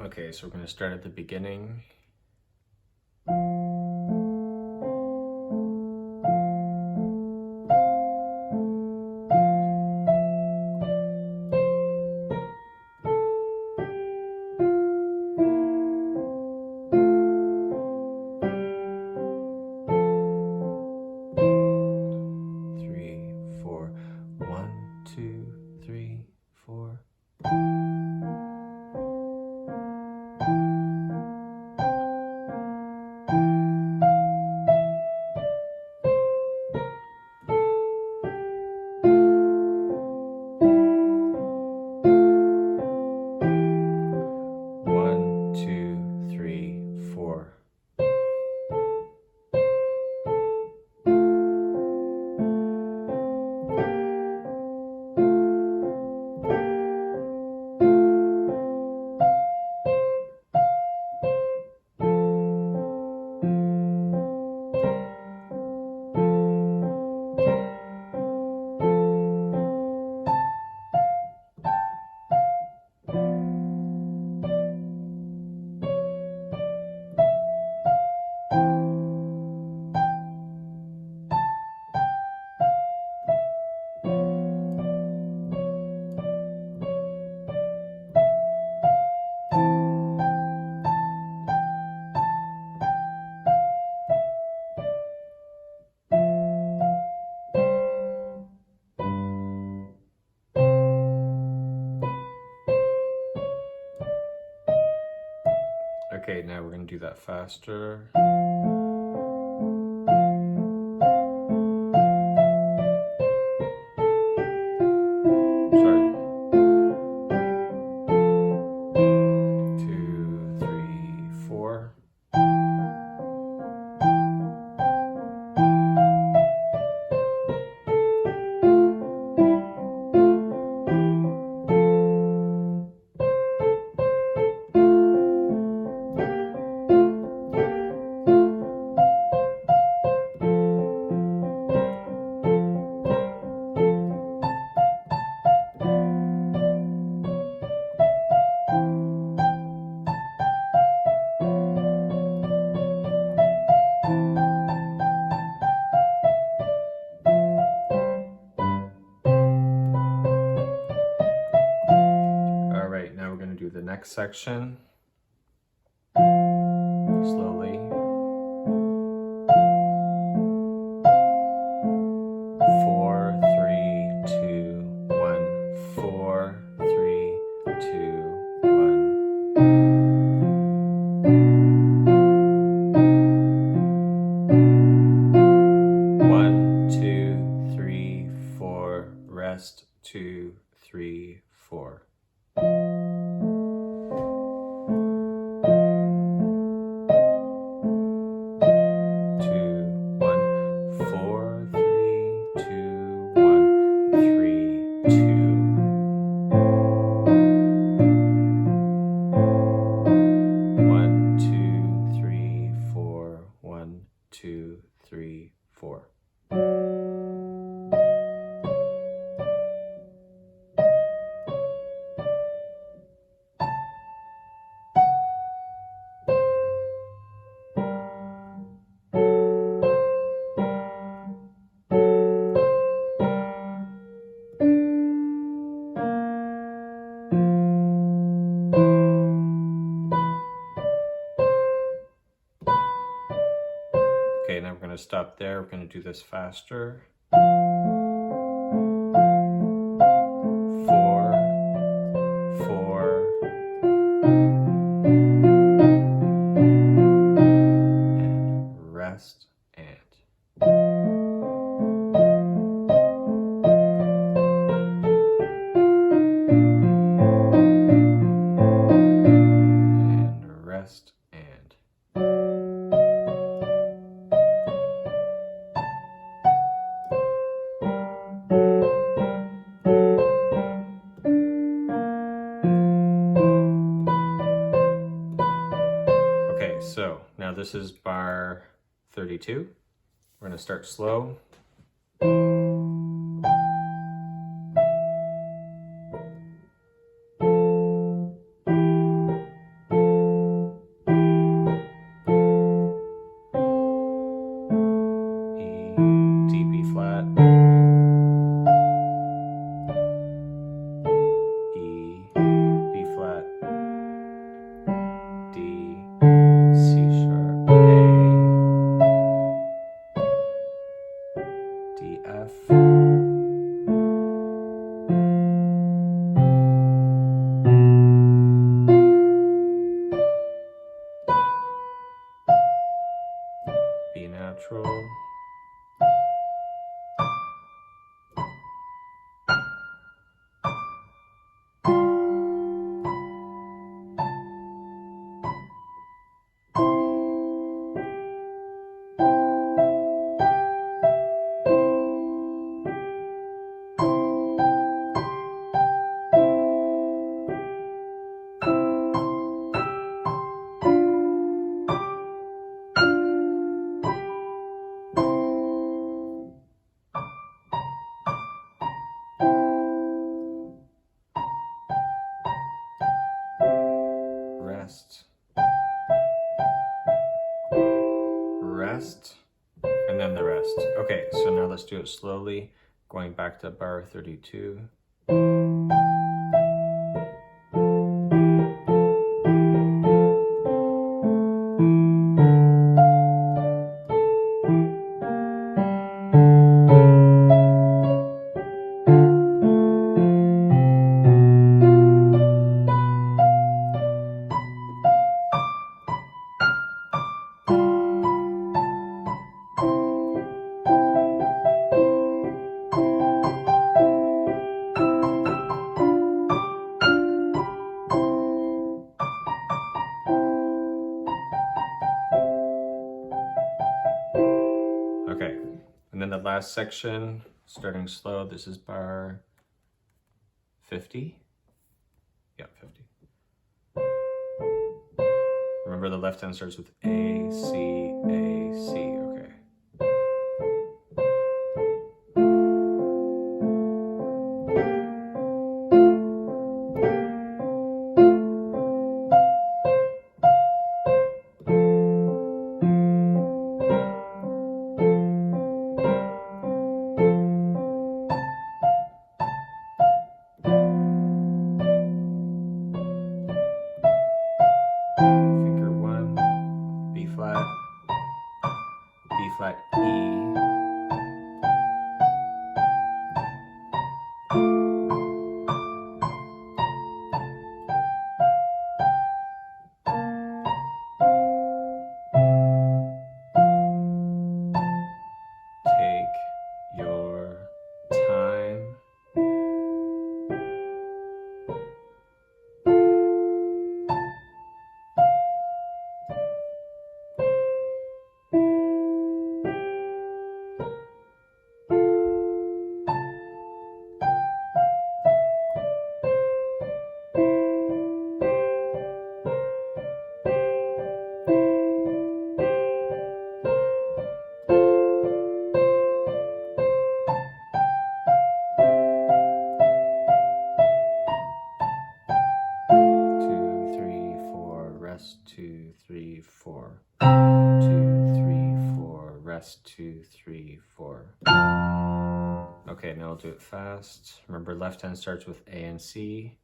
Okay, so we're going to start at the beginning. Three, four. 1, 2, 3, 4. One, two, three, four. Okay, now we're going to do that faster. Sorry. 2, 3, 4. Alright, now we're going to do the next section. Slowly. 4, 3, 2, 1. 4, 3, 2, 1. 1, 2, 3, 4. Rest. 2, 3, 4. 2, 3, 4. Okay, now we're going to stop there. We're going to do this faster. 4, 4. And rest and. And rest and. Okay, so now this is bar 32. We're going to start slow. rest, rest, and then the rest. Okay, so now let's do it slowly, going back to bar 32. Okay, and then the last section, starting slow, this is bar 50. Yeah, 50. Remember the left hand starts with A, C, A, C, okay. Finger 1, B flat, E, take your time. Rest, 2, 3, 4. 2, 3, 4. Rest, 2, 3, 4. Okay, now I'll do it fast. Remember, left hand starts with A and C.